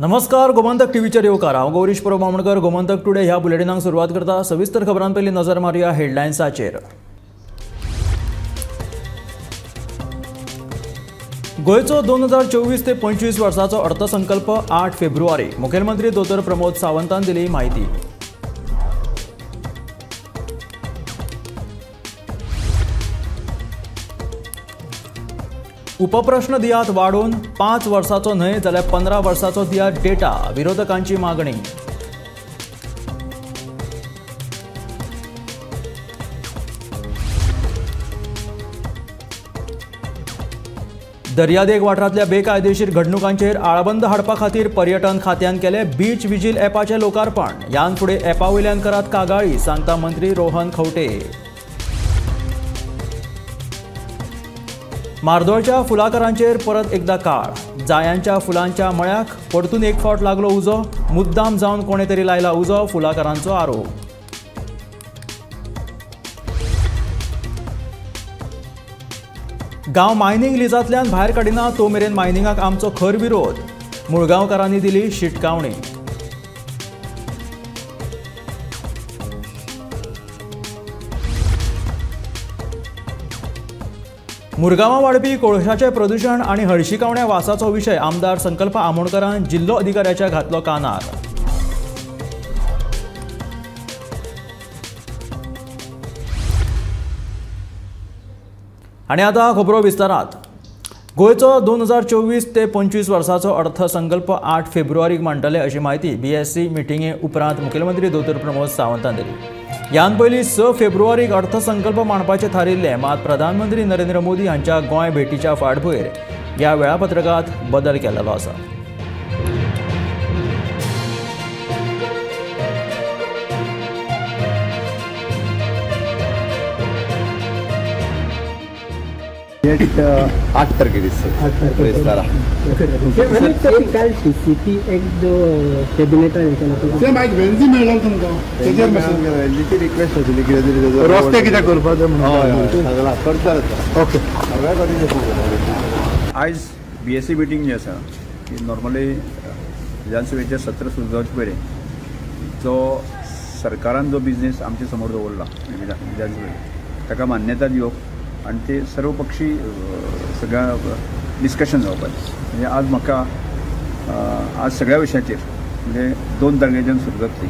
नमस्कार, गोमंतक टीव्हीचेर येवकार। हांव गौरीश परमामणकर। गोमंतक टुडे ह्या बुलेटिनाक सुरवात करता। सविस्तर खबरां पयलीं नजर मारया हेडलायन्साचेर। गोंयचो 2024 ते 25 वर्साचो अर्थसंकल्प 8 फेब्रुवारी। मुखेलमंत्री दोतोर प्रमोद सावंतान दिली माहिती। उपप्रश्न दियात वाडोवन 5 वर्साचो न्हय जाल्यार 15 वर्साचो दियात डेटा, विरोधकांची मागणी। दर्यादेग वाठारांतल्या बेकायदेशीर घडणुकांचेर आळाबंद हाडपा खातीर पर्यटन खात्यान केले बीच विजील ॲपाचें लोकार्पण। ह्यान फुडें ॲपा वयल्यान करात कागाळी, सांगता मंत्री रोहन खंवटे। मार्दोळच्या फुलाकारांचेर परत एकदा काळ। जायांच्या फुलांच्या मळ्याक परतून एक फावट लागलो उजो। मुद्दाम जावन कोणे तरी लायला उजो, फुलाकारांचो आरोप। गांव मायनिंग लिजांतल्यान भायर काडिना तो मेरेन मायनिंगाक आमचो खर विरोध। मुळगांवकारांनी दिली शिटकावणी। मुरगांवां वाडपी कोळशाचें प्रदूषण आनी हळशिकावण्या वासाचो विशय आमदार संकल्प आमोणकरान जिल्लो अधिकाऱ्याच्या घातलो कानार। आनी आतां खबरो विस्तारात। गोंयचो 2024 ते 25 वर्साचो अर्थसंकल्प 8 फेब्रुवारीक मांडटले अशी माहिती BSC मिटिंगे उपरांत मुखेलमंत्री दोतोर प्रमोद सावंतान दिली। ह्यान पयलीं 6 फेब्रुवारीक अर्थसंकल्प मांडपाचें थारिल्लें, मात प्रधानमंत्री नरेंद्र मोदी हांच्या गोंय भेटीच्या फाटभुंयेर ह्या वेळापत्रकांत बदल केलेलो आसा। डेट 8 तारखे दिसते। रिक्वेस्ट होती रस्ते कित्याक करपाक आयज BSC मिटींग जी आसा ती नॉर्मली विधानसभेचे सत्र सुरू जावचे पयलीं जो सरकारान जो बिझनेस आमचे समोर दवरला विधानसभेत ताका मान्यता दिवप आणि ते सर्वपक्षी सगळ्या डिस्कशन जावपाचें। म्हणजे आज म्हाका आज सगळ्या विशयाचेर म्हणजे 2 तारखेच्यान सुरू जातली।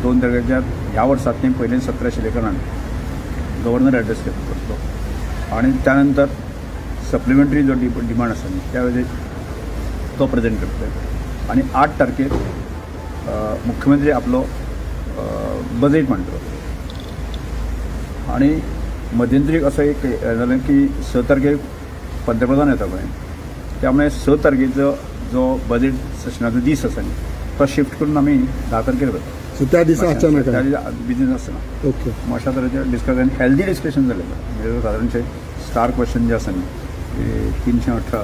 2 तारखेच्यान ह्या वर्सांतलें पयलें सत्र आशिल्ले कारणान गव्हर्नर एड्रेस करतलो आणि त्यानंतर सप्लिमेंटरी जो डिमांड आसा त्या वेळी तो प्रेजेंट करतलो आणि 8 तारखेर मुख्यमंत्री आपलो बजेट मांडटलो आणि मध्यंतरी असं एक झालं की 6 तारखेक पंतप्रधान येता गोंयांत, त्यामुळे 6 तारखेचो जो बजेट सेशनाचो दीस आसा न्ही तो शिफ्ट करून आमी 10 तारखेर करता। सो त्या दिसा बिझनेस आसना। ओके, अशा तरेचें डिस्कशन हेल्दी डिस्कशन जालें। म्हणजे सादारणशे स्टार क्वेश्चन जे आसा न्ही 318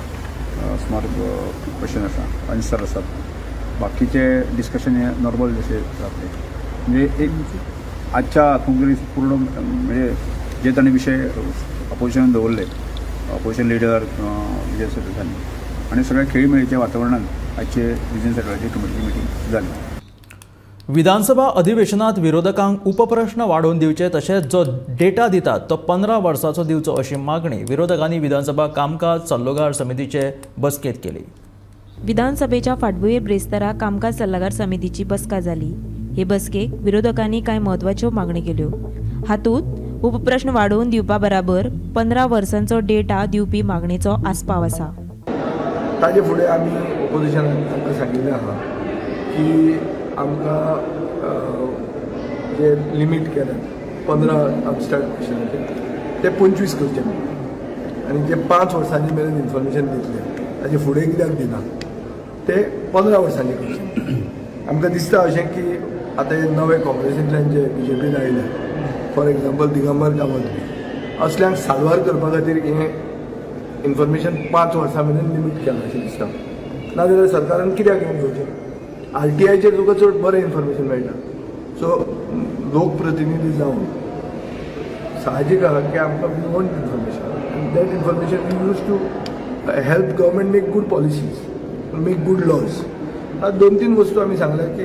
सुमार क्वेश्चन आसा, आन्सर आसात। बाकीचे डिस्कशन हे नॉर्मल जशें जातले। म्हणजे एक आजच्या काँग्रेस पूर्ण म्हणजे जे ताणें विशय अपोजिशनान दवरले, अपोजिशन लिडर विजय सरदेसाई आनी सगळ्या खेळीमेळीच्या वातावरणात आजचे बिझनेस सेक्रेटरी कमिटी मिटींग जाली। विधानसभा अधिवेशनात विरोधकांक उपप्रश्न वाडोवन दिवचे तशेंच जो डेटा दितात तो 15 वर्साचो दिवचो अशी मागणी विरोधकांनी विधानसभा कामकाज सल्लोगार समितीचे बसकेत केली। विधानसभेच्या फाटभुंयेर ब्रेस्तारा कामकाज सल्लागार समितीची बसका जाली। हे बसकेक विरोधकांनी कांय म्हत्वाच्यो मागणी केल्यो। हातूंत उपप्रश्न वाडोवन दिवपा बराबर 15 वर्सांचो डेटा दिवपी मागणेचो आस्पाव आसा। ताजे फुडें आमी ओपोजिशनान आमकां सांगिल्लें आहा की आमकां जे लिमीट केल्या 15 अबस्ट्रॅक्ट आशिल्ले ते 25 करचे आनी जे 5 वर्सांनी मेरेन इन्फॉर्मेशन दितले ताजे फुडें कित्याक दिना ते 15 वर्सांनी करचे। आमकां दिसता अशें की आतां हे नवे काँग्रेसींतल्यान जे BJPन आयले, फॉर एग्जाम्पल दिगंबर कामत असल्यांक साल्वार करपा खातीर हें इन्फॉर्मेशन 5 वर्सां मेरेन लिमीट केलां अशें दिसता। नाजाल्यार सरकारान कित्याक हें घेवचें? RTIचेर तुका चड बरें इन्फॉर्मेशन मेळटा। सो लोकप्रतिनिधी जावन साहजीक आहा की आमकां we want information and that information we use to help government make good policies, make good laws. 2-3 वस्तू आमी सांगल्या की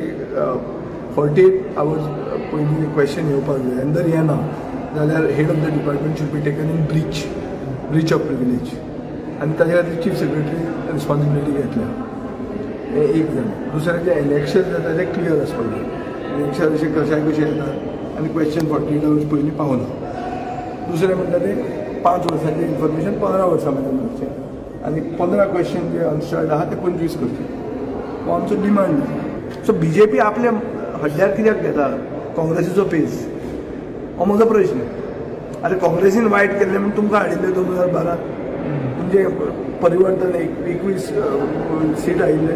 48 hours पयलीं क्वेश्चन येवपाक जाय आनी जर येना जाल्यार head of the department should be taken in Breach of privilege आनी ताच्या खातीर चीफ सेक्रेटरी रिस्पॉन्सिबिलिटी घेतल्या. हें एक जालें. दुसरें जें इलेक्शन जाता तें क्लियर आसपाक जाय. इलेक्शन अशें कशे येतात आनी क्वेश्चन 48 hours पयलीं पावना. दुसरें म्हणटा तें 5 वर्सांचें इन्फॉर्मेशन 15 वर्सां मेरेन करचें आनी 15 क्वेश्चन जे अनस्टर्ड आहा ते 25 करचे. हो आमचो डिमांड. सो BJP आपल्या हड्ड्यार कित्याक घेता काँग्रेसीचो पेज हो म्हजो प्रश्न. आतां काँग्रेसीन वायट केल्लें म्हणून तुमकां हाडिल्लें 2012 तुमचें परिवर्तन 21 सीट आयिल्ले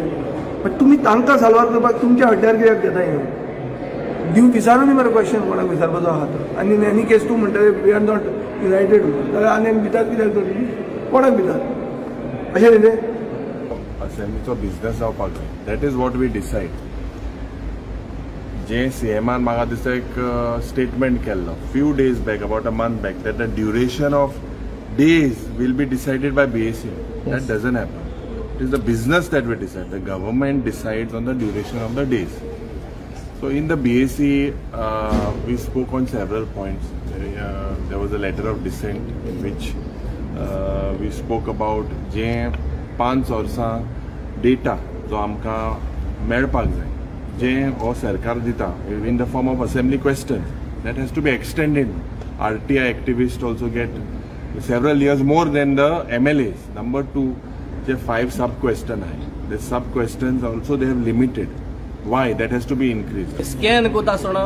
पण तुमी तांकां साल्वार करपाक तुमच्या हड्ड्यार कित्याक घेता हें दिवंक विचारू न्ही मरे क्वेश्चन कोणाक विचारपाचो आहा तो. आनी इन एनी केस तूं म्हणटा वी आर नॉट युनायटेड जाल्यार आनी भितात कित्याक करची कोणाक भितात अशें न्ही तें. असेंब्लीचो बिझनेस जावपाक जाय that is what we decided. जे CMान म्हाका दिसता एक स्टेटमेंट केल्लो few days back about a month back that the duration of days will be decided by BSc. That doesn't happen. It is the business that we decide. The government decides on the duration of the days. So in the BSc, we spoke on several points. There was a letter of dissent in which we spoke about जे 5 वर्सां data जो आमकां मेळपाक जाय जे हो सरकार दिता in the form of assembly questions that has to be extended. RTI activists also get several years more than the MLAs. Number 2, the 5 sub-question hai. The sub-questions also they have limited. Why? That has to be increased. Scan कोता आसतना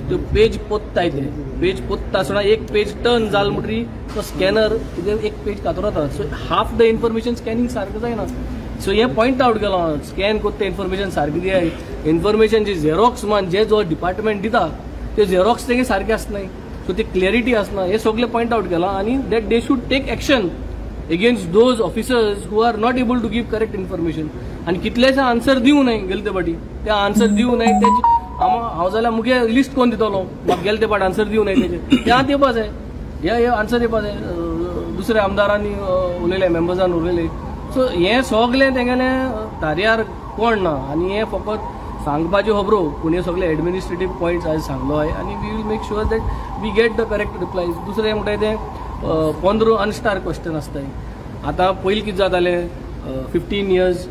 तो page पोत्ताय ते page पोत्ता आसतना एक page turn जाल म्हणटरी तो scanner एक page कातरता. So half the information scanning सारकें जायना. सो हे पॉइंट आउट केलो स्कॅन कोत्ता इन्फॉर्मेशन सारकी दिया. इन्फॉर्मेशन जी झेरॉक्स मान जे जो डिपार्टमेंट दिता ते झेरॉक्स तेगे सारके आसनाय. सो ती क्लॅरिटी आसना हे सगळे पॉइंट आउट केला आणि that they should take action against those officers who are not able to give correct information. आणि कितलेशे आन्सर दिवं न्हय गेले ते फाटी ते आन्सर दिवं न्हय तेजे हांव जाल्यार मुगे लिस्ट कोण दितलो म्हाका गेले ते फाटी आन्सर दिवं न्हय तेजे ते आतां येवपा जाय. हे आन्सर येवपा जाय. दुसऱ्या आमदारांनी उलयले मेंबर्सान उलयले. सो हे सगळें तेगेलें तारयार कोण ना आनी हे फकत सांगपाच्यो खबरो पूण हे सगळे एडमिनिस्ट्रेटीव पॉयंट्स आज सांगलो आहे आणि we will make sure that we get the correct replies. दुसरें म्हणटा तें 15 अनस्टार क्वेश्चन आसताय. आतां पयलीं कितें जातालें 15 years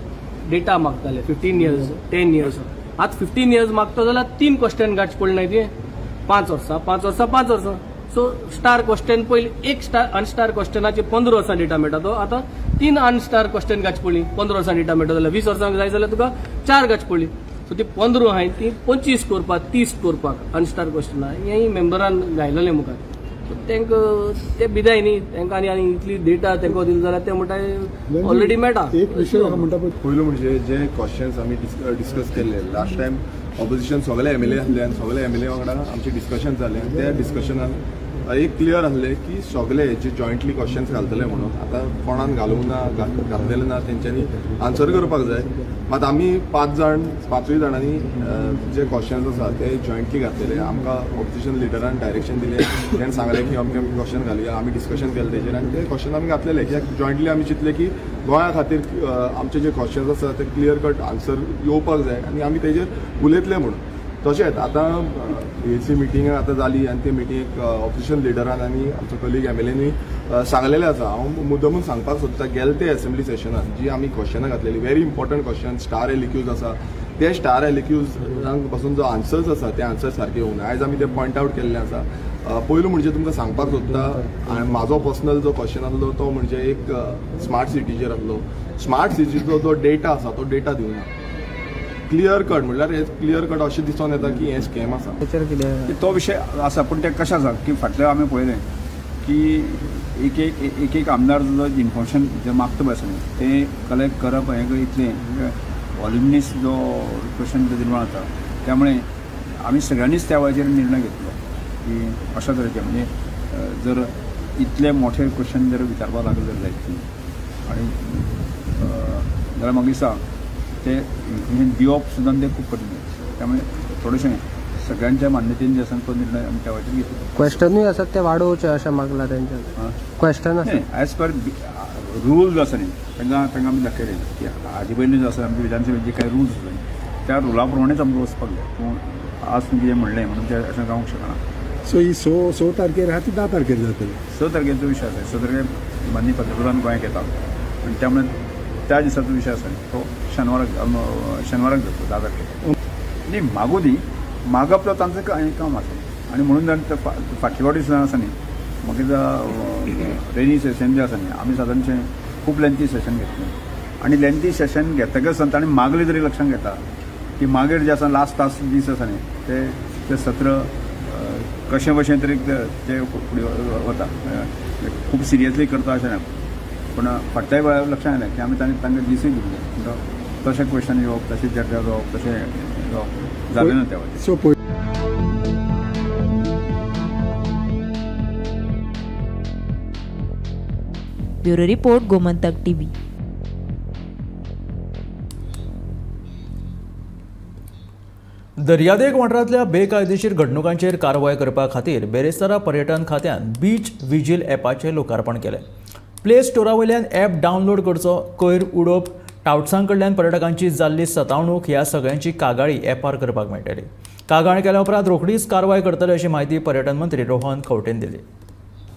डेटा मागताले 15 years 10 years. आतां 15 years मागता जाल्यार 3 क्वेश्चन घालचे पडले ते 5 वर्सां. सो स्टार क्वेश्चन पयलीं एक स्टार अनस्टार क्वेश्चनाचे 15 वर्सां डेटा मेळटा तो आतां 3 अनस्टार क्वेश्चन घालचे पडली 15 वर्सां डेटा मेळटा जाल्यार 20 वर्सांक जाय जाल्यार तुका 4 घालचे पडली. सो ती 15 हाय ती 25 करपाक 30 करपाक अनस्टार क्वेश्चन हें मेंबरान घायलेलें मुखार. सो तांकां ते बिदाय न्ही तांकां आनी इतली डेटा तांकां दिली जाल्यार ते म्हणटा ऑलरेडी मेळटा. एक विशय म्हणटा पयलो म्हणजे जे क्वेश्चन्स आमी डिस्कस केल्ले लास्ट टायम ऑपोजिशन सगळे MLA आसले आनी सगळे MLA वांगडा आमचे डिस्कशन जालें. त्या डिस्कशनान एक क्लियर आसलें की सगळे जे जॉयंटली क्वेश्चन्स घालतले म्हणून आतां कोणान घालूंक ना घातलेले ना तेंच्यांनी आन्सर करपाक जाय. मात आमी 5 जाणांनी जे क्वेश्चन्स आसा ते जॉयंटली घातलेले. आमकां ऑपोजिशन लिडरान डायरेक्शन दिलें तेणें सांगलें की अमके क्वेश्चन घालुया. आमी डिस्कशन केलें तेजेर आनी ते क्वेश्चन आमी घातलेले कित्याक जॉयंटली आमी चिंतलें की गोंया खातीर आमचे जे क्वेश्चन्स आसा ते क्लियर कट आन्सर येवपाक जाय आनी आमी तेजेर उलयतले म्हणून. तशेंच आतां BSc मिटींग आतां जाली आनी ते मिटींगेक ऑपोजिशन लिडरान आनी आमचो कलीग MLAनी सांगलेलें आसा. हांव मुद्दमून सांगपाक सोदता गेले ते असेंब्ली सेशनान जी आमी क्वेश्चनां घातलेली very important question star LQs आसा ते स्टार LQजांक पासून जो आन्सर्स आसा ते आन्सर सारके येवना. आयज आमी ते पॉयंट आवट केल्लें आसा. पयलो म्हणजे तुमकां सांगपाक सोदता आनी म्हाजो पर्सनल जो क्वेश्चन आसलो तो म्हणजे एक स्मार्ट सिटीचेर आसलो. स्मार्ट सिटीचो जो डेटा आसा तो डेटा दिवना. क्लियर कट म्हणल्यार क्लियर कट अशें दिसून येता की हें स्कॅम आसा. तो विशय आसा पूण ते कशें आसा की फाटलें आमी पळयलें की एक आमदार जो इन्फॉर्मेशन जे मागता पळय आसा ते कलेक्ट करप हें इतलें वॉल्युमिनस जो क्वेश्चन निर्माण जाता. त्यामुळे आमी सगळ्यांनीच त्या वेळाचेर निर्णय घेतलो की अशा तरेचे म्हणजे जर इतले मोठे क्वेश्चन जर विचारपाक लागले जाल्यार आनी जाल्यार म्हाका दिसता ते इन्फॉर्मेशन दिवप सुद्दां ते खूब कठीण जाता. त्यामुळे थोडेशें सगळ्यांच्या मान्यतेन जे आसा तो निर्णय आमी त्या वेळाचेर घेतलो. क्वेश्चनूय आसात ते वाडोवचे अशें मागला तेंच्यान. क्वेश्चन आसा एज पर रूल्स आसा न्ही तांकां आमी दाखयलें की हाजे पयलीं जो आसा आमच्या विधानसभेचे कांय रूल्स आसा त्या रुला प्रमाणेच आमकां वचपाक जाय. पूण आज तुमी कितें म्हणलें म्हणून तें अशें जावंक शकना. सो ही 6 तारखेर आहा ती 10 तारखेर जातली. 6 तारखेचो विशय आसा. 6 तारखेर माननीय पंतप्रधान गोंयांक येता आनी त्यामुळे त्या दिसाचो विशय आसा तो शेनवाराक जातलो 10 तारखेक. न्ही मागू दी मागप तो तांचें काम आसा आनी म्हणून जर फाटल्या फावटी सुद्दां आसा न्ही मागीर रेनी सेशन जें आसा न्ही आमी सादारणशें खूब लेंथी सेशन घेतलें आनी लेंथी सेशन घेतकच ताणें मागले तरी लक्षांत घेता की मागीर जे आसा लास्ट दीस आसा न्ही ते सत्र कशें भशेन तरी ते फुडें वता. खूब सिरियसली करता अशें ना पूण फाटल्याय वेळार लक्षांत येलें की आमी तांकां दिसूय दिल्ले तशें क्वेश्चन येवप तशें चर्चा जावप तशें जावप जालें ना त्या वेळार. So bureau report Gomantak TV. दर्यादेग वाठारांतल्या बेकायदेशीर घडणुकांचेर कारवाय करपा खातीर बेरेस्तारा पर्यटन खात्यान बीच विजील ॲपाचें लोकार्पण केलें. प्ले स्टोरा वयल्यान ॲप डावनलोड करचो, कोयर उडोवप, टावट्सां कडल्यान पर्यटकांची जाल्ली सतावणूक ह्या सगळ्यांची कागाळी ॲपार करपाक मेळटली. कागाळ केल्या उपरांत रोखडीच कारवाय करतले अशी माहिती पर्यटन मंत्री रोहन खंवटेन दिली.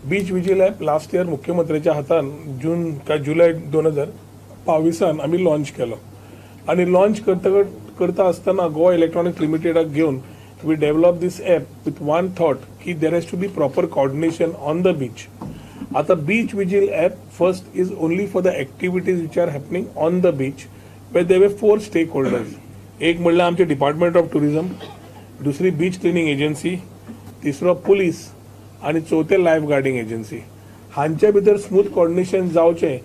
Beach vigil app last year मुख्यमंत्र्याच्या हातान जून काय जुलय 2022 आम्ही लॉन्च केलो आणि लॉन्च करता असताना गोवा इलेक्ट्रॉनिक्स लिमिटेडाक घेऊन we develop this app with one thought की there has to be proper coordination on the beach. आता beach vigil app first is only for the activities which are happening on the beach where there were 4 stakeholders. एक म्हणल्यार आमचे department of tourism, दुसरी beach cleaning agency, तिसरो police आणि चौथे lifeguarding agency. हांच्या भितर स्मूथ कोऑर्डिनेशन जावचें.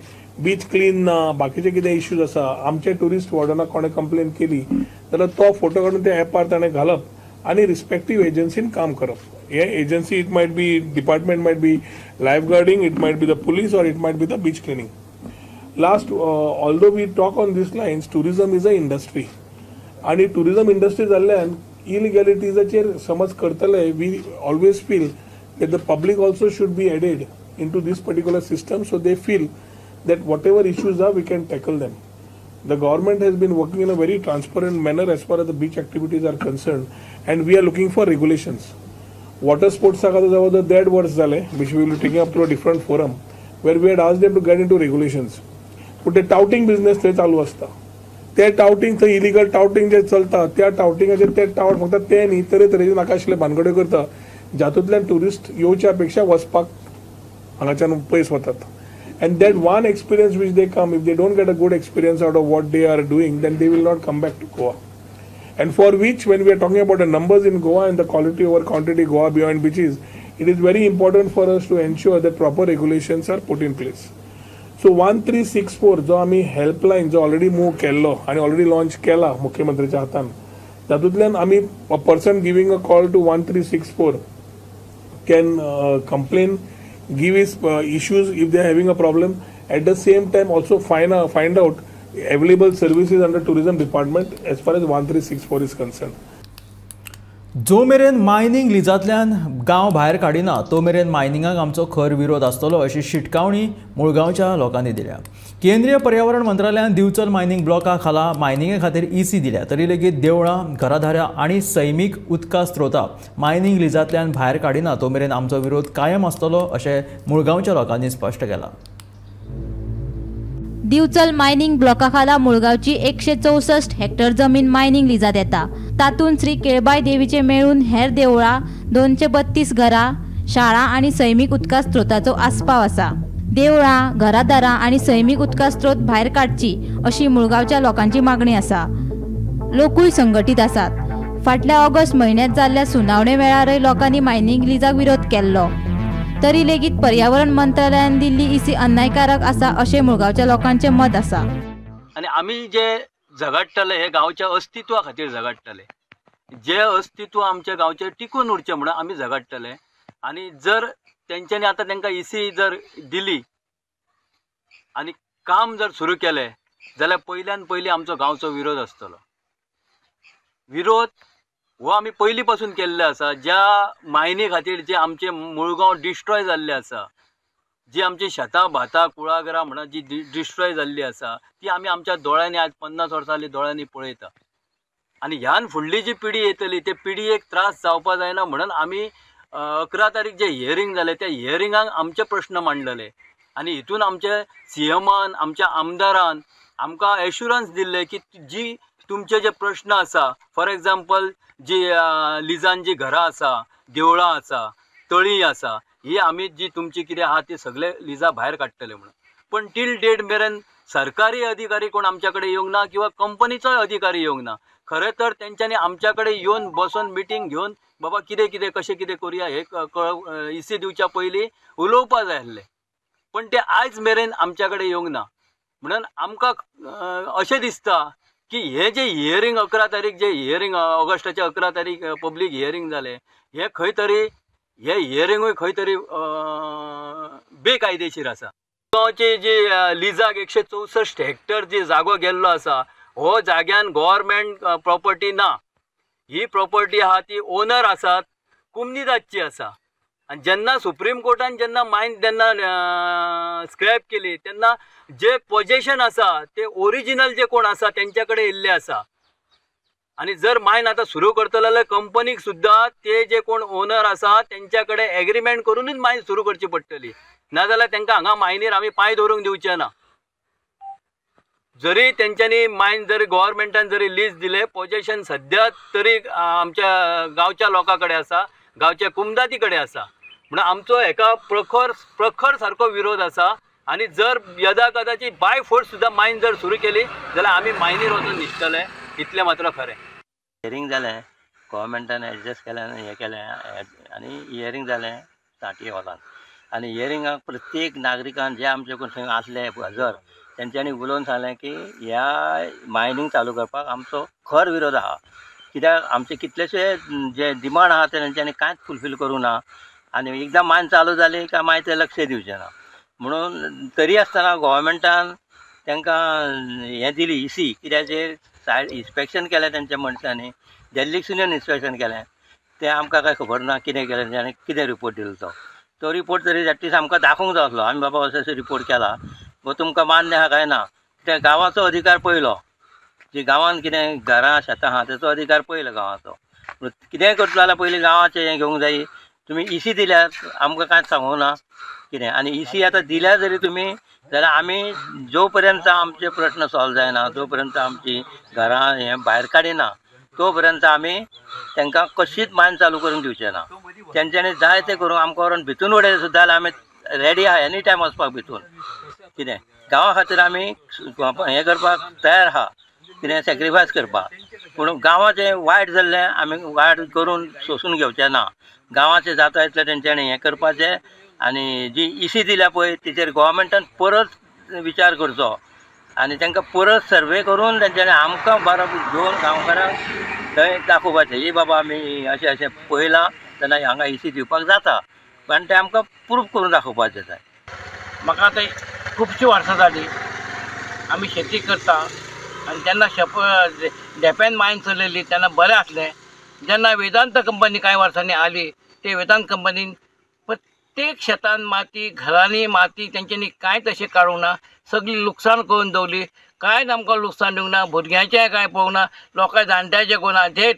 बीच क्लीन ना, बाकीचे कितें इश्यूज आसा, आमचे टुरिस्ट वॉर्डनाक कोणें कंप्लेन केली जाल्यार तो फोटो काडून त्या ॲपार ताणें घालप आनी रिस्पेक्टीव एजन्सीन काम करप. हे agency it might be department might be lifeguarding, it might be the police और it might be the beach cleaning. Last although we talk on this lines, tourism is a industry आणि tourism industry जाल्ल्यान इलिगॅलिटीजाचेर समज करतले we always feel that the public also should be added into this particular system so they feel that whatever issues are we can tackle them. The government has been working in a very transparent manner as far as the beach activities are concerned and we are looking for regulations. Water sports the dead words zale which we will be taking up to a different forum where we had asked them to get into regulations. But the touting business they चालू असता. ते touting थंय illegal touting जे चलता त्या टाउटिंगाचेर ते टावट फक्त ते न्ही तरेतरेचे नाका आशिल्ले भानगड्यो करता जातूंतल्यान टुरिस्ट येवच्या पेक्षा वचपाक हांगाच्यान पयस वतात. And that one experience which they come, if they don't get a good experience out of what they are doing, then they will not come back to Goa. And for which, when we are talking about the numbers in Goa and the quality over quantity Goa beyond beaches, it is very important for us to ensure that proper regulations are put in place. So 1364 जो आम्ही helpline जो already move केल्लो आणि already launch केला मुख्यमंत्र्याच्या हातान, तातूंतल्यान आम्ही a person giving a call to 1364 can complain, give his issues if they are having a problem. At the same time also find out available services under tourism department as far as 1364 is concerned. जो मेरेन mining लिजांतल्यान गांव भायर काडिना तो मेरेन मायनिंगाक आमचो खर विरोध आसतलो अशी शिटकावणी मुळगांवच्या लोकांनी दिल्या. केंद्रीय पर्यावरण मंत्रालयान दिवचल मायनिंग ब्लॉका खाला मायनिंगे खातीर EC दिल्या, तरी लेगीत देवळां, घरादाऱ्यां आनी सैमीक उदका स्त्रोतां मायनिंग लिजांतल्यान भायर काडिना तो मेरेन आमचो विरोध कायम आसतलो अशें मुळगांवच्या लोकांनी स्पश्ट केलां. दिवचल मायनिंग ब्लॉका खाला मुळगावची 164 हेक्टर जमीन मायनिंग लिजात येता. तातूंत श्री केळबाई देवीचे मेळून हेर देवळां, 232 घरां, शाळा आनी सैमीक उदका स्त्रोताचो आस्पाव आसा. देवळां, घरादारां आनी सैमीक उदका स्त्रोत भायर काडची अशी मुळगावच्या लोकांची मागणी आसा. लोकूय संघटीत आसात. फाटल्या ऑगस्ट म्हयन्यांत जाल्ल्या सुनावणे वेळारय लोकांनी मायनिंग लिजाक विरोध केल्लो. तरी लेगीत पर्यावरण मंत्रालयान दिल्ली EC अन्यायकारक आसा अशें मुळगावच्या लोकांचें मत आसा. आनी आमी जे झगडटले हे गांवच्या अस्तित्वा खातीर झगडटले. जे अस्तित्व आमच्या गांवचें टिकून उरचें म्हणून आमी झगडटले. आनी जर तेंच्यांनी आतां तांकां EC जर दिली आनी काम जर सुरू केलें जाल्यार पयल्यान पयली आमचो गांवचो विरोध आसतलो. विरोध हो आमी पयलीं पासून केल्ले आसा. ज्या मायनी खातीर जे आमचे मुळगांव डिस्ट्रॉय जाल्ले आसा, जी आमची शेतां भातां कुळागरां म्हणा जी डिस्ट्रॉय जाल्ली आसा ती आमी आमच्या दोळ्यांनी आज 50 वर्सां जालीं दोळ्यांनी पळयता. आणि ह्यान फुडली जी पिढी येतली ते पिढीक त्रास जावपा जायना म्हणून आमी 11 तारीख जे हियरिंग जाले त्या हियरिंगाक आमचे प्रश्न मांडलेले आणि हितून आमचे सीएमान आमच्या आमदारान आमकां एश्युरन्स दिल्ले की जी तुमचे जे प्रश्न आसा फॉर एग्जाम्पल जी लिजान जी घरां आसा देवळां आसा तळी आसा ही आमी जी तुमची कितें आहा ती सगळे लिजा भायर काडटले म्हणून पण टील डेट मेरेन सरकारी अधिकारी कोण आमच्या कडेन येवंक ना किंवा कंपनीचोय अधिकारी येवंक ना. खरें तर तेंच्यांनी आमच्या कडेन येवन बसून मिटींग घेवन बाबा कितें कितें कशें कितें करुया हे इसी दिवच्या पयलीं उलोवपा जाय आसलें पण ते आयज मेरेन आमच्या कडेन येवंक ना. म्हणून आमकां अशें दिसता की हे जे हियरिंग 11 तारीख जे हियरिंग ऑगस्टाचे 11 तारीख पब्लीक हियरिंग जाले हे खंय तरी हे हियरिंगूय खंय तरी बेकायदेशीर आसा. गांवचे जे लिजाक 164 हेक्टर जी जागो गेल्लो आसा हो जाग्यान गव्हर्मेंट प्रॉपर्टी ना. ही प्रॉपर्टी आहा ती ओनर आसात कुमनीदादची आसा आणि जेन्ना सुप्रीम कोर्टान जेन्ना मायन जेन्ना स्क्रॅप केली तेन्ना जे पोजेशन आसा ते ओरिजिनल जे कोण आसा तेंच्या कडेन येल्ले आसा आणि जर मायन आता सुरू करतलो जाल्यार कंपनीक सुद्दां ते जे कोण ओनर आसा तेंच्या कडेन एग्रीमेंट करूनच मायन सुरू करची पडटली नाजाल्यार तेंकां हांगा मायनीर आमी पांय दवरूंक दिवचे ना. जरी तेंच्यांनी मायन जरी गव्हर्मेंटान जरी लीज दिले पोजेशन सद्या तरी आमच्या गांवच्या लोकां कडेन आसा गांवच्या कुमदाती कडेन आसा म्हणून आमचो हेका प्रखर सारको विरोध आसा. आणि जर यदा कदाचित बाय फोर्स सुद्दां मायन जर सुरू केली जाल्यार आमी मायनीर वचून न्हिदतले इतलें मात्र खरें. हियरिंग जालें गव्हर्मेंटान एडजस्ट केलें हें केलें आनी हियरिंग जालें 60 हॉलान आनी हियरिंगाक प्रत्येक नागरिकान जे आमचे कोण थंय आसले हजर तेंच्यांनी उलोवन सांगलें की ह्या मायनींग चालू करपाक आमचो खर विरोध आहा. कित्याक आमचे कितलेशे जे डिमांड आहा ते तेंच्यांनी कांयच फुलफील करूं ना आनी एकदां मायन चालू जाली काय मागीर ते लक्ष दिवचें ना. म्हणून तरी आसतना गव्हर्मेंटान तांकां हें दिली इसी कित्याचेर सायड इन्स्पेक्शन केलें तेंच्या मनशांनी दिल्लीक सुद्दां इन्स्पेक्शन केलें तें आमकां कांय खबर ना कितें केलें तेणी कितें रिपोर्ट दिलो तो रिपोर्ट तरी एटलीस्ट आमकां दाखोवंक जाय आसलो आमी बाबा असो रिपोर्ट केला वो तुमकां मान्य आहा काय ना. त्या गांवाचो अधिकार पयलो जी गांवान कितें घरां शेतां आहा तेचो अधिकार पयलो गांवाचो. कितेंय करतलो जाल्यार पयलीं गांवाचें हें घेवंक जाय. तुमी इसी दिल्यार आमकां कांयच सांगूंक ना कितें आनी इसी आतां दिल्यार जरी तुमी जाल्यार आमी जो पर्यंत आमचे प्रश्न सॉल्व जायना जो पर्यंत आमची घरां हें भायर काडिना तो पर्यंत आमी तांकां कशीच मायन चालू करूंक दिवचें ना. तेंच्यांनी जाय तें करूंक आमकां व्हरून भितून उडयलें सुद्दां जाल्यार आमी रेडी आहा एनी टायम वचपाक भितून कितें गांवा खातीर आमी हें करपाक तयार आहा कितें सॅक्रिफायस करपाक. पूण गांवाचें वायट जाल्लें आमी वायट करून सोंसून घेवचें ना. गांवाचें जाता इतलें तेंच्यांनी हें करपाचें आनी जी इसी दिल्या पळय तेचेर गव्हर्मेंटान परत विचार करचो आनी तांकां परत सर्वे करून तेंच्यांनी आमकां बरो घेवन गांवकारांक थंय दाखोवपाचें ही बाबा आमी अशें अशें पळयलां तेन्ना हांगा इसी दिवपाक जाता पण तें आमकां प्रूफ करून दाखोवपाचें जाय. म्हाका आतां खुबशीं वर्सां जालीं आमी शेती करता आनी जेन्ना डेपेन मायन चलयली तेन्ना बरें आसलें. जेन्ना वेदांत कंपनी कांय वर्सांनी आली ते वेदांत कंपनीन प्रत्येक शेतान माती घरांनी माती तेंच्यांनी कांयच अशें काडूंक ना. सगळी लुकसाण करून दवरली. कांयच आमकां लुकसाण दिवंक ना. भुरग्यांचें कांय पळोवंक ना. लोकां जाणट्याचें कोणा जे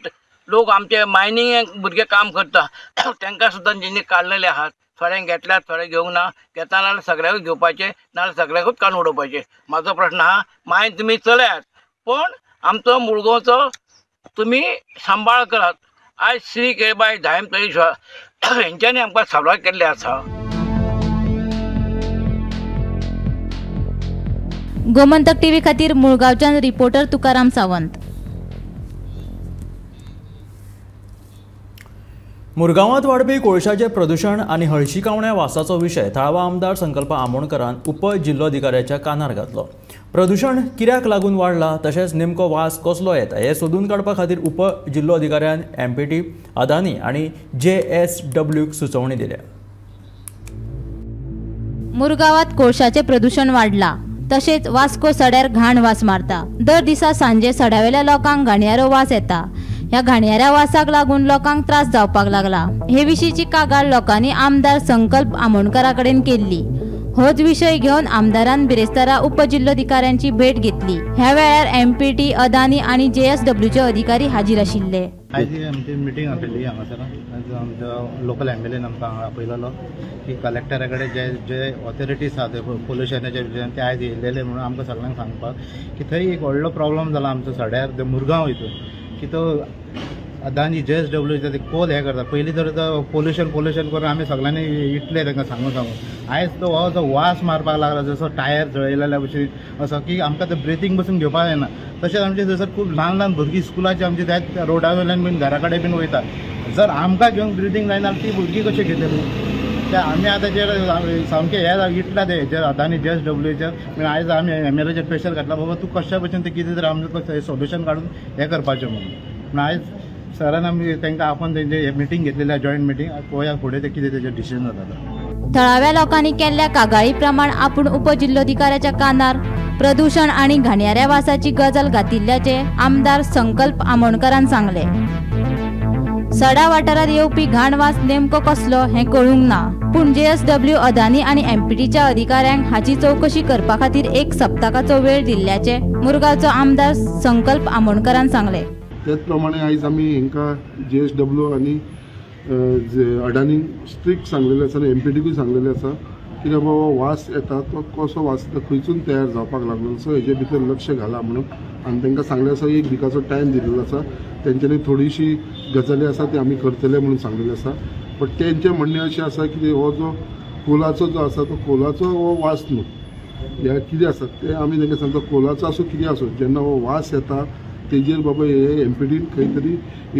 लोक आमचे मायनिंग भुरगे काम करता तांकां सुद्दां जेणी काडलेले आहात थोड्यांक घेतल्यात थोडे घेवंक ना. घेता नाल्यार सगळ्यांकूच घेवपाचें नाल्यार सगळ्यांकूच काडून उडोवपाचें. म्हाजो प्रश्न आहा मायन तुमी चलयात पण आमचो मुळगांवचो तुमी सांबाळ करात. आयज श्री केळबाई धायम तळी हेंच्यांनी आमकां सवाल केल्ले आसा. गोमंतक टीव्ही खातीर मुळगांवच्यान रिपोर्टर तुकाराम सावंत. मुरगांवांत वाडपी कोळशाचे प्रदूषण आनी हळशिकावण्या वासाचो विशय थळावा आमदार संकल्प आमोणकरान उपजिल्लोधिकाऱ्याच्या कानार घातलो. प्रदूषण कित्याक लागून वाडला तशेंच नेमको वास कसलो येता हें सोदून काडपा खातीर उपजिल्लोधिकाऱ्यान MPT, अदानी आनी JSWक सुचोवणी दिल्या. मुरगांवांत कोळशाचें प्रदूषण वाडला तशेंच वास्को सड्यार घाण वास मारता. दर दिसा सांजे सड्यावेल्या लोकांक घाणयारो वास येता. ह्या घाणयाऱ्या वासाक लागून लोकांक त्रास जावपाक लागला. हे विशींची कागाळ लोकांनी आमदार संकल्प आमोणकरा कडेन केल्ली. होच विषय घेऊन आमदारान बिरेस्तारा उपजिल्लोधिकाऱ्यांची भेट घेतली. ह्या वेळार MPT, अदानी आणि JSWचे अधिकारी हाजीर आशिल्ले. आयज आमची मिटींग आसली हांगासर. आमचो लोकल MLAन आमकां आपयलेलो की कलेक्टरा कडेन जे ऑथॉरिटीज आसा पोल्युशनाच्या विशयान ते आयज येयलेले म्हणून आमकां सगळ्यांक सांगपाक की थंय एक व्हडलो प्रॉब्लम जाला आमचो सड्यार ते मुरगांव हितून की तो अदानी JSW ते कोल हे करता. पयलीं तर पोल्युशन करून आमी सगळ्यांनी इटले तांकां सांगून आयज तो हो जो वास मारपाक लागला जसो टायर जळयलेल्या भशेन असो की आमकां ते ब्रिथींग बसून घेवपाक जायना. तशेंच आमचे थंयसर खूब ल्हान भुरगीं स्कुलाची आमची त्या रोडा वयल्यान बीन घरा कडेन बीन वयता. जर आमकां घेवन ब्रिथींग जायना ती भुरगीं कशी घेतली ते आमी आतां जे सामके हे इटला ते अदानी JSWचे म्हणजे आयज आमी MLAचेर प्रेशर घातला बाबा तूं कशा भशेन ते कितें तरी आमचें सोल्युशन काडून हें करपाचें म्हणून आयज सरान आमी तांकां आपण तेंचे मिटींग घेतलेली आहे जॉयंट मिटींग. पळोवया फुडें ते कितें तेजें डिसिजन जाता. थळाव्या लोकांनी केल्ल्या कागाळी प्रमाण आपूण उपजिल्लोधिकाऱ्याच्या कानार प्रदूषण आणि घाणयाऱ्या वासाची गजाल घातिल्ल्याचे आमदार संकल्प आमोणकरान सांगले. सडा वाठारात येवपी घाण वास नेमको कसलो हें कळूंक ना, पूण JSW, अदानी आणि MPTच्या अधिकाऱ्यांक हाची चौकशी करपा खातीर 1 सप्तकाचो वेळ दिल्ल्याचे मुरगांवचो आमदार संकल्प आमोणकरान सांगले. त्याच प्रमाणे आयज आमी हांकां JSW आनी अडानी स्ट्रिक्ट सांगलेलें आसा आनी MPTकूय सांगलेलें आसा की बाबा वास येता तो कसो वास येता खंयसून तयार जावपाक लागलो सो हेजे भितर लक्ष घाला म्हणून आनी तांकां सांगलें आसा 1 विकाचो टायम दिल्लो आसा. तेंच्यांनी थोडीशी गजाली आसा ती आमी करतले म्हणून सांगलेलें आसा. बट तेंचें म्हणणें अशें आसा की हो जो कोलाचो जो आसा तो कोलाचो हो वास न्हू ह्या कितें आसा ते आमी तांकां सांगता कोलाचो आसूं कितें आसूं जेन्ना हो वास येता तेजेर बाबा हे MPTन खंय तरी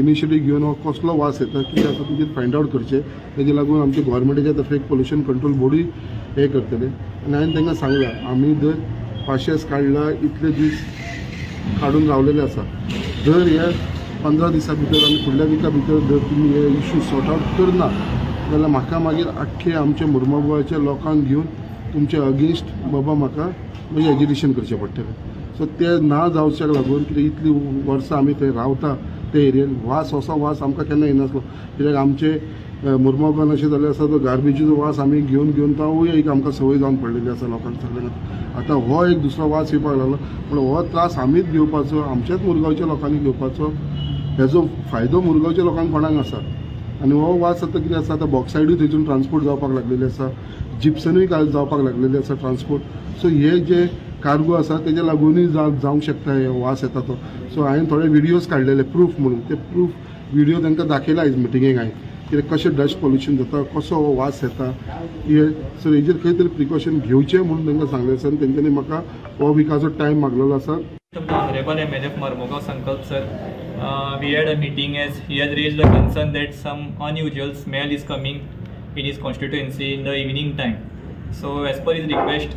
इनिशिएटीव घेवन हो कसलो वास येता कितें आसा तेजेर फायंड आउट करचें. तेजे लागून आमचे गोवोरमेंटाच्या तर्फे एक पोल्युशन कंट्रोल बोर्डूय हे करतले. आनी हांवें तांकां सांगलां आमी जर पाशेस काडला इतले दीस काडून रावलेले आसा जर हे 15 दिसां भितर आनी फुडल्या विका भितर जर तुमी हे इश्यू सॉर्ट आउट करना जाल्यार म्हाका मागीर आख्खे आमचे मुर्मागोवाच्या लोकांक घेवन तुमचे अगेन्स्ट बाबा म्हाका मागीर एज्युकेशन करचें पडटलें. सो ते ना जावच्याक लागून कितें इतली वर्सां आमी थंय रावता ते एरियेन वास असो वास आमकां केन्ना येनासलो. कित्याक आमचे मुर्मागोवान अशें जाल्लें आसा तो गार्बेजीचो वास आमी घेवन तो एक आमकां संवय जावन पडलेली आसा लोकांक सगळ्यांक. आतां हो एक दुसरो वास येवपाक लागलो पूण हो त्रास आमीच घेवपाचो आमच्याच मुरगांवच्या लोकांनी घेवपाचो. हेजो फायदो मुरगांवच्या लोकांक कोणाक आसा आनी हो वास आतां कितें आसा आतां बॉक्सायडूय थंयसून ट्रान्सपोर्ट जावपाक लागलेली आसा जिप्सनूय जावपाक लागलेली आसा ट्रान्सपोर्ट. सो हे जे कार्गो आसा तेजे लागूनय जावंक शकता हे वास येता तो. सो हांवें थोडे व्हिडियोज काडलेले प्रूफ म्हणून ते प्रूफ व्हिडियो तांकां दाखयला आयज मिटिंगेक हांवें कित्याक कशें डस्ट पॉल्युशन जाता कसो हो वास येता हे. सो हेजेर खंय तरी प्रिकॉशन घेवचें म्हणून तांकां सांगलें आसा आनी तेंच्यांनी म्हाका हो विकाचो टायम मागलेलो आसा. Honorable MLA Marmugao Sankalp sir, we had a meeting as he has raised the concern that some unusual smell is coming in his constituency in the evening time. So as per his request,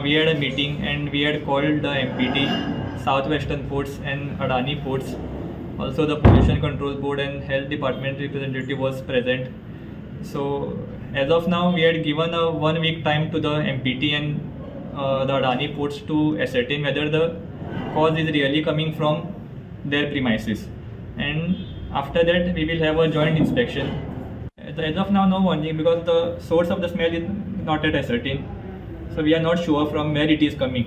we had a meeting and we had called the MPT, Southwestern Ports and Adani Ports. Also the Pollution Control Board and Health Department representative was present. So as of now, we had given a 1 week time to the MPT and the Adani Ports to ascertain whether the cause is really coming from their premises, and after that we will have a joint inspection. As of now, no warning because the source of the smell is not yet ascertained, so we are not sure from where it is coming.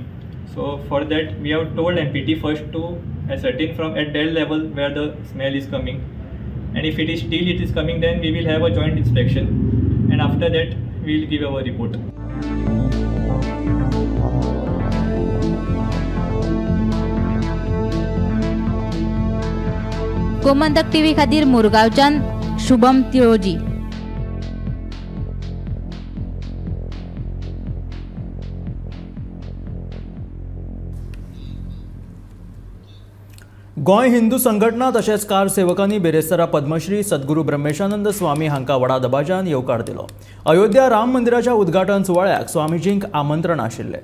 So for that we have told MPT first to ascertain from at their level where the smell is coming, and if it is coming, then we will have a joint inspection, and after that we will give our report. Gomantak TV खातीर मुरगांवच्यान शुभम तिळोजी. गोंय हिंदू संघटना तशेंच car सेवकांनी बेरेस्तारा पद्मश्री सद्गुरू ब्रह्मेशानंद स्वामी हांकां व्हडा दबाज्यान येवकार दिलो. अयोध्या राम मंदिराच्या उद्घाटन सुवाळ्याक स्वामीजींक आमंत्रण आशिल्लें.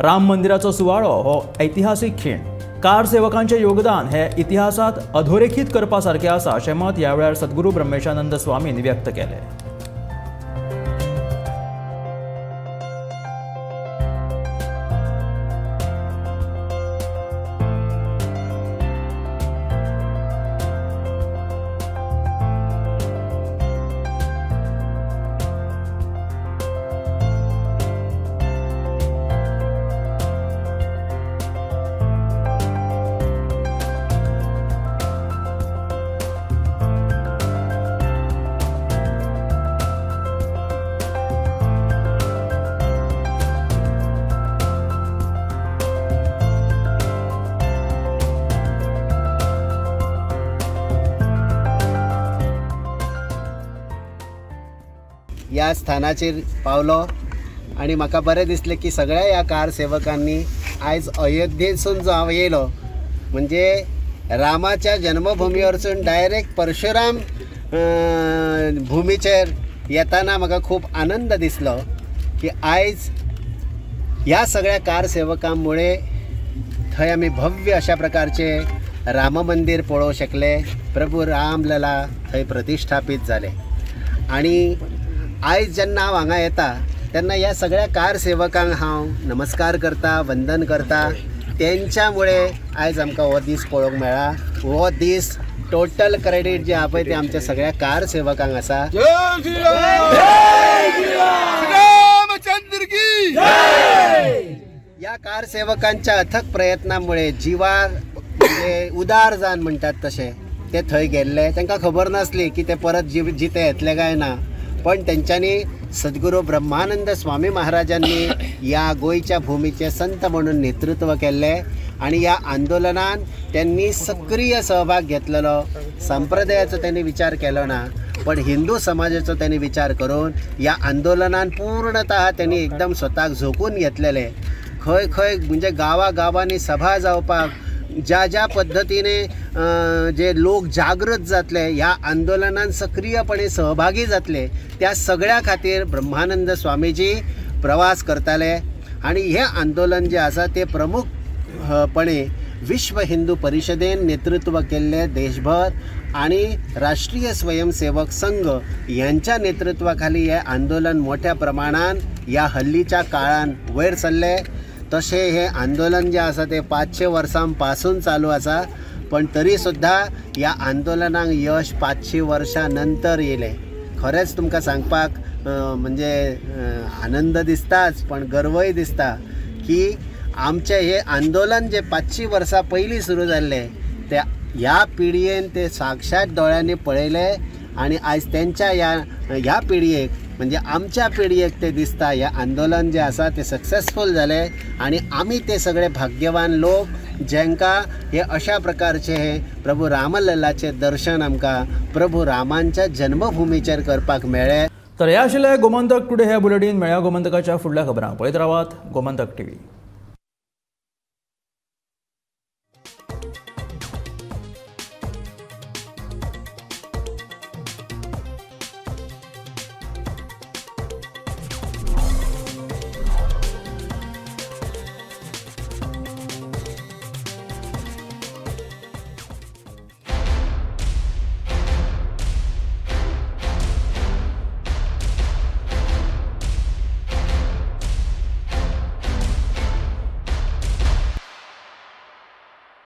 राम मंदिराचो सुवाळो हो ऐतिहासीक खीण. कार सेवकांचे योगदान हे इतिहासात अधोरेखित करपा सारकें आसा अशें मत ह्या वेळार सद्गुरू ब्रह्मेशानंद स्वामीन व्यक्त केलें. ह्या स्थानाचेर पावलो आणि म्हाका बरें दिसलें की सगळ्या ह्या कार सेवकांनी आयज अयोध्येसून जो हांव येयलो म्हणजे रामाच्या जन्मभुमी वरसून डायरेक्ट परशुराम भुमीचेर येताना म्हाका खूब आनंद दिसलो की आयज ह्या सगळ्या कार सेवकांमुळे थंय आमी भव्य अशा प्रकारचे राम मंदिर पळोवंक शकले. प्रभू रामलला थंय प्रतिष्ठापीत जाले आणि आयज जेन्ना हांव हांगा येता तेन्ना ह्या सगळ्या कार सेवकांक हांव नमस्कार करता, वंदन करता. तेंच्यामुळे आयज आमकां हो दीस पळोवंक मेळ्ळा. हो दीस टोटल क्रेडीट जे आहा पळय ते आमच्या सगळ्या कार सेवकांक आसा. या कार सेवकांच्या अथक प्रयत्नामुळे जिवार म्हणजे उदार जावन म्हणटात तशें ते थंय गेल्ले. तांकां खबर नासली की ते परत जिते येतले काय ना, पण तेंच्यांनी सद्गुरू ब्रह्मानंद स्वामी महाराजांनी या गोंयच्या भुमीचे संत म्हणून नेतृत्व केल्ले आणि या आंदोलनान त्यांनी सक्रिय सहभाग घेतलेलो. संप्रदायाचो त्यांनी विचार केलो ना, पण हिंदू समाजाचो त्यांनी विचार करून या आंदोलनान पूर्णतः त्यांनी एकदम स्वताक झोकून घेतलेले. खंय खंय म्हणजे गांवांनी सभा जावपाक ज्या ज्या पद्धतीने जे लोक जागृत जातले, ह्या आंदोलनात सक्रियपणे सहभागी जातले, त्या सगळ्या खातीर ब्रह्मानंद स्वामीजी प्रवास करताले. आणि हे आंदोलन जे आसा ते प्रमुखपणे विश्व हिंदू परिषदेन नेतृत्व केल्ले देशभर आणि राष्ट्रीय स्वयंसेवक संघ यांच्या नेतृत्वाखाली हे आंदोलन मोठ्या प्रमाणात या हल्लीच्या काळान वयर सरले. तसे हे आंदोलन जे आसा ते 500 वर्सांपासून चालू आसा, पण तरी सुद्धा या आंदोलनाक यश 500 वर्सां नंतर येयले. खरेंच तुमकां सांगपाक म्हणजे आनंद दिसताच, पण गर्वय दिसता की आमचे हे आंदोलन जे 500 वर्सां पयलीं सुरू जाल्ले ते ह्या पिळयेन ते साक्षात दोळ्यांनी पळयले आणि आयज त्यांच्या ह्या पिळयेक म्हणजे आमच्या पिळयेक ते दिसता हे आंदोलन जे आसा ते सक्सेसफूल जाले आणि आमी ते सगळे भाग्यवान लोक जेंकां हे अशा प्रकारचे हे प्रभू रामललाचे दर्शन आमकां प्रभू रामांच्या जन्मभुमीचेर करपाक मेळ्ळें. तर हे आशिल्ले गोमंतक टुडे हे बुलेटीन. मेळ्या गोमंतकाच्या फुडल्या खबरांक. पळयत रावात गोमंतक TV.